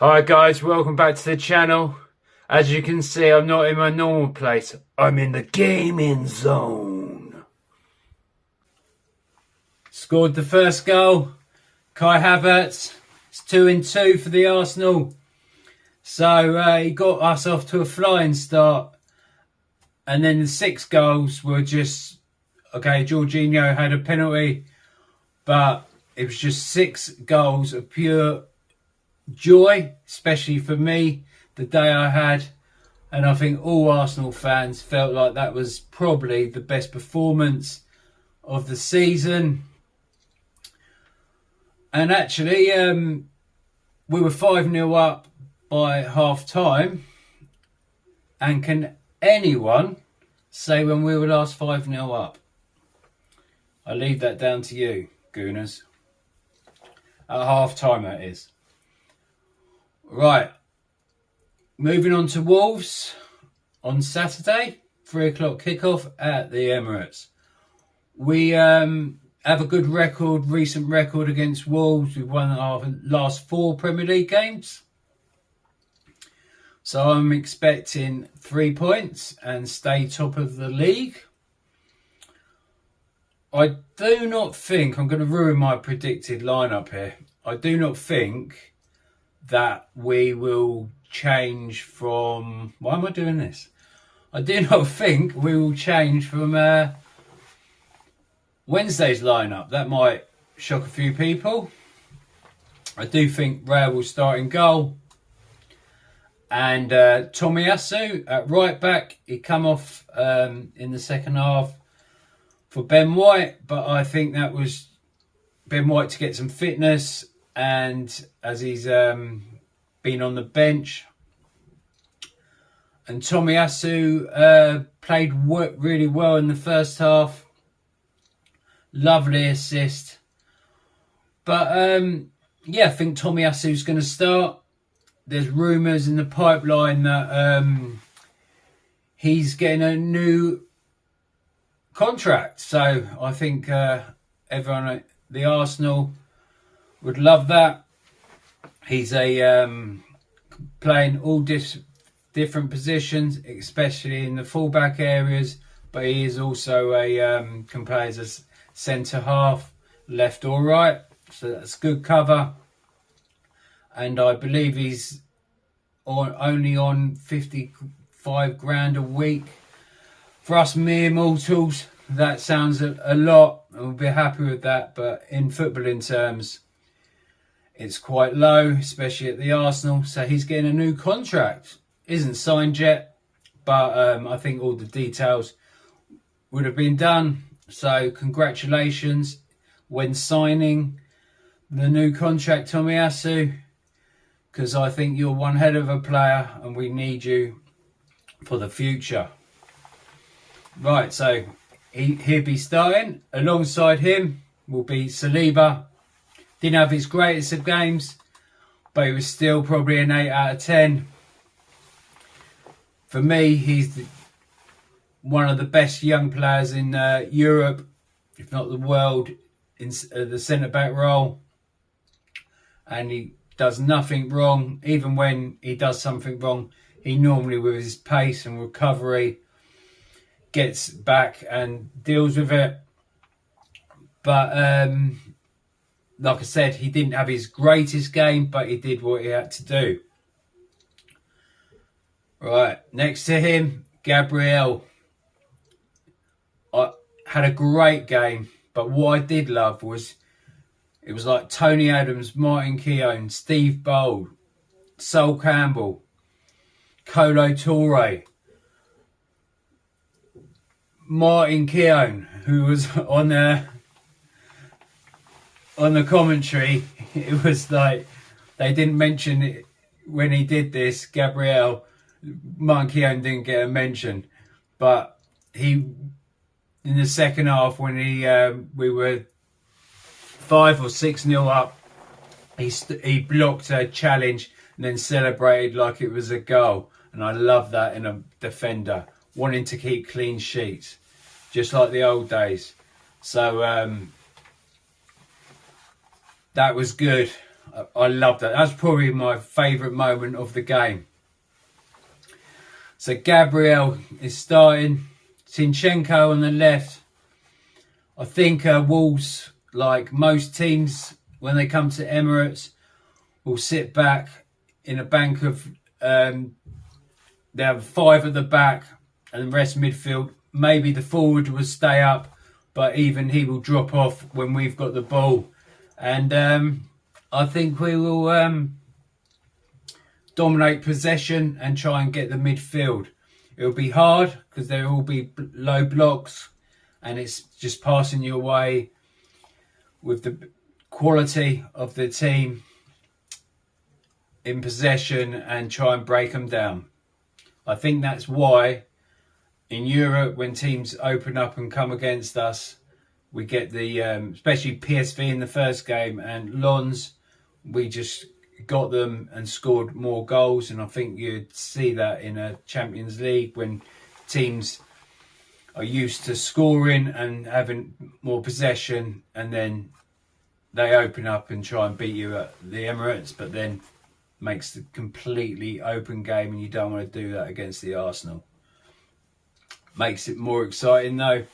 Hi guys, welcome back to the channel. As you can see, I'm not in my normal place. I'm in the gaming zone. Scored the first goal. Kai Havertz. It's 2-2 for the Arsenal. So he got us off to a flying start. And then the 6 goals were just... Okay, Jorginho had a penalty. But it was just 6 goals of pure joy, especially for me, the day I had. And I think all Arsenal fans felt like that was probably the best performance of the season. And actually, we were 5-0 up by half time. And can anyone say when we were last 5-0 up? I leave that down to you, Gooners. At half time, that is. Right. Moving on to Wolves on Saturday, 3 o'clock kickoff at the Emirates. We have a good record, recent record against Wolves. We've won our last 4 Premier League games. So I'm expecting 3 points and stay top of the league. I do not think, I'm going to ruin my predicted lineup here. I do not think that we will change from... Why am I doing this? I do not think we will change from Wednesday's lineup. That might shock a few people. I do think Ray will start in goal. And Tomiyasu at right back. He come off in the second half for Ben White. But I think that was Ben White to get some fitness. And as he's been on the bench. And Tomiyasu played really well in the first half. Lovely assist. But yeah, I think Tomiyasu's going to start. There's rumours in the pipeline that he's getting a new contract. So I think everyone at the Arsenal would love that. He's playing all different positions, especially in the fullback areas. But he is also can play as a centre half, left or right. So that's good cover. And I believe he's only on 55 grand a week. For us mere mortals, that sounds a lot. We'll be happy with that. But in footballing terms, it's quite low, especially at the Arsenal. So he's getting a new contract. Isn't signed yet, but I think all the details would have been done. So congratulations when signing the new contract, Tomiyasu, because I think you're one hell of a player and we need you for the future. Right, so he'll be starting. Alongside him will be Saliba. Didn't have his greatest of games, but he was still probably an 8 out of 10. For me, he's one of the best young players in Europe, if not the world, in the centre-back role. And he does nothing wrong. Even when he does something wrong, he normally, with his pace and recovery, gets back and deals with it. But like I said, he didn't have his greatest game, but he did what he had to do. Right, next to him, Gabriel. I had a great game, but what I did love was it was like Tony Adams, Martin Keown, Steve Bold, Sol Campbell, Kolo Touré, Martin Keown, who was on the commentary. It was like they didn't mention it when he did this. Gabriel, Martin Keown didn't get a mention, but he in the second half when we were 5 or 6-0 up, he blocked a challenge and then celebrated like it was a goal. And I love that in a defender, wanting to keep clean sheets, just like the old days. So that was good. I love that. That's probably my favourite moment of the game. So Gabriel is starting. Zinchenko on the left. I think Wolves, like most teams, when they come to Emirates, will sit back in a bank of... they have 5 at the back and the rest midfield. Maybe the forward will stay up, but even he will drop off when we've got the ball. And I think we will dominate possession and try and get the midfield. It'll be hard because there will be low blocks and it's just passing your way with the quality of the team in possession and try and break them down. I think that's why in Europe, when teams open up and come against us, we get the, especially PSV in the first game and Lens, we just got them and scored more goals. And I think you'd see that in a Champions League when teams are used to scoring and having more possession, and then they open up and try and beat you at the Emirates, but then makes the completely open game, and you don't want to do that against the Arsenal. Makes it more exciting though.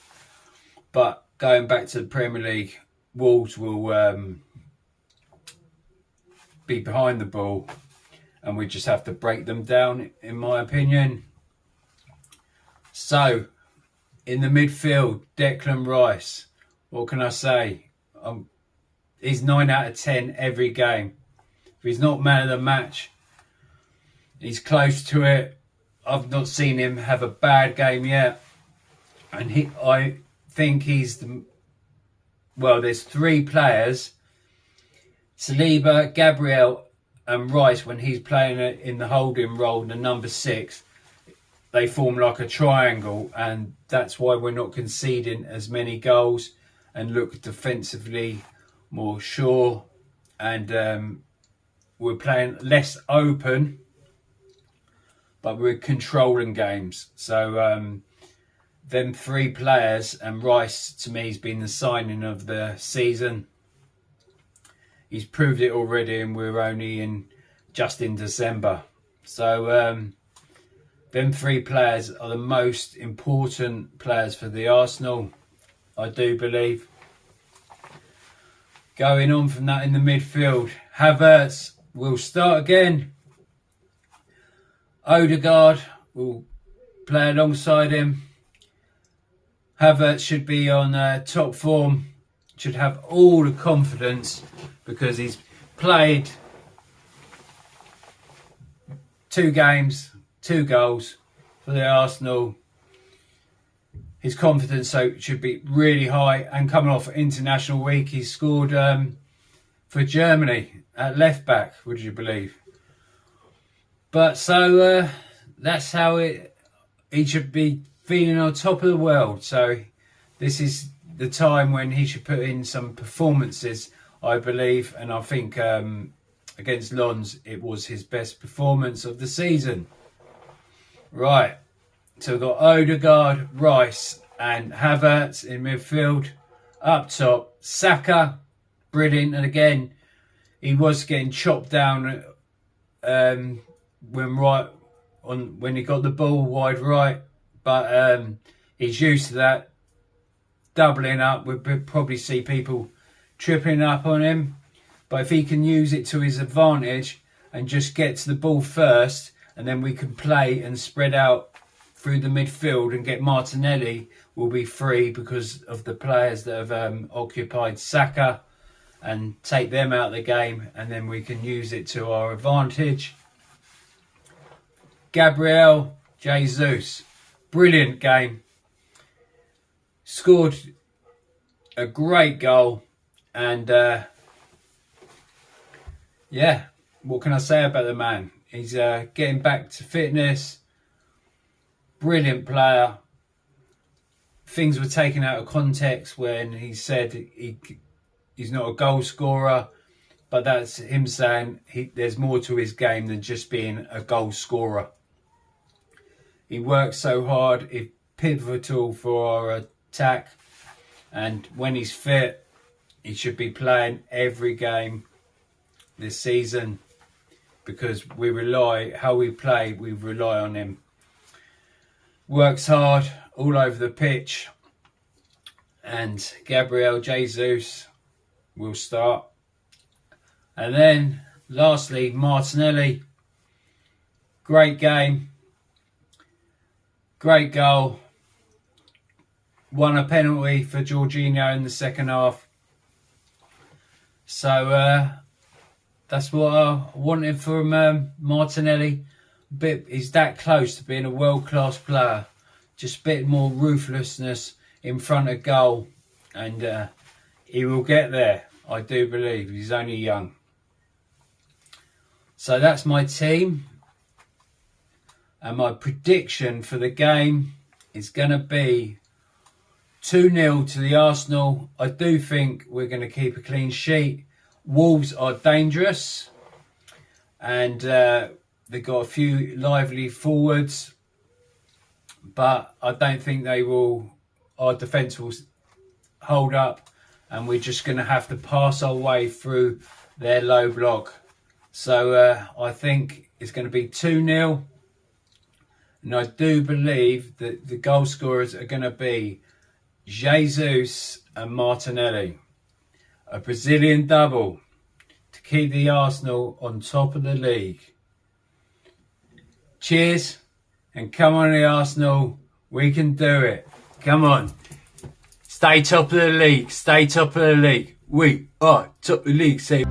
But going back to the Premier League, Wolves will be behind the ball and we just have to break them down, in my opinion. So in the midfield, Declan Rice, what can I say? He's 9 out of 10 every game. If he's not man of the match, he's close to it. I've not seen him have a bad game yet. And I think he's there's 3 players, Saliba, Gabriel and Rice, when he's playing in the holding role, the number 6, they form like a triangle, and that's why we're not conceding as many goals and look defensively more sure, and we're playing less open, but we're controlling games. So them 3 players, and Rice to me has been the signing of the season. He's proved it already, and we're only just in December. So them 3 players are the most important players for the Arsenal, I do believe. Going on from that in the midfield, Havertz will start again. Odegaard will play alongside him. Havertz should be on top form, should have all the confidence because he's played 2 games, 2 goals for the Arsenal. His confidence should be really high, and coming off international week, he scored for Germany at left back, would you believe? But so that's how he should be feeling on top of the world. So this is the time when he should put in some performances, I believe, and I think against Lens it was his best performance of the season. Right, so we've got Odegaard, Rice and Havertz in midfield. Up top, Saka, brilliant, and again he was getting chopped down when he got the ball wide right, but he's used to that, doubling up. We'll probably see people tripping up on him, but if he can use it to his advantage and just get to the ball first, and then we can play and spread out through the midfield and get Martinelli, will be free because of the players that have occupied Saka, and take them out of the game, and then we can use it to our advantage. Gabriel Jesus, brilliant game. Scored a great goal, and yeah, what can I say about the man? He's getting back to fitness. Brilliant player. Things were taken out of context when he said he's not a goal scorer, but that's him saying there's more to his game than just being a goal scorer. He works so hard, he's pivotal for our attack, and when he's fit, he should be playing every game. this season, because we rely on him. Works hard all over the pitch. And Gabriel Jesus will start. And then lastly, Martinelli. Great game. Great goal. Won a penalty for Jorginho in the second half. So that's what I wanted from Martinelli. He's that close to being a world-class player. Just a bit more ruthlessness in front of goal, and he will get there. I do believe. He's only young. So that's my team, and my prediction for the game is going to be 2-0 to the Arsenal. I do think we're going to keep a clean sheet. Wolves are dangerous, and they've got a few lively forwards, but I don't think they will. Our defence will hold up, and we're just going to have to pass our way through their low block. So I think it's going to be 2-0, and I do believe that the goal scorers are going to be Jesus and Martinelli. A Brazilian double to keep the Arsenal on top of the league. Cheers, and come on the Arsenal, we can do it. Come on. Stay top of the league. Stay top of the league. We are top of the league. Say.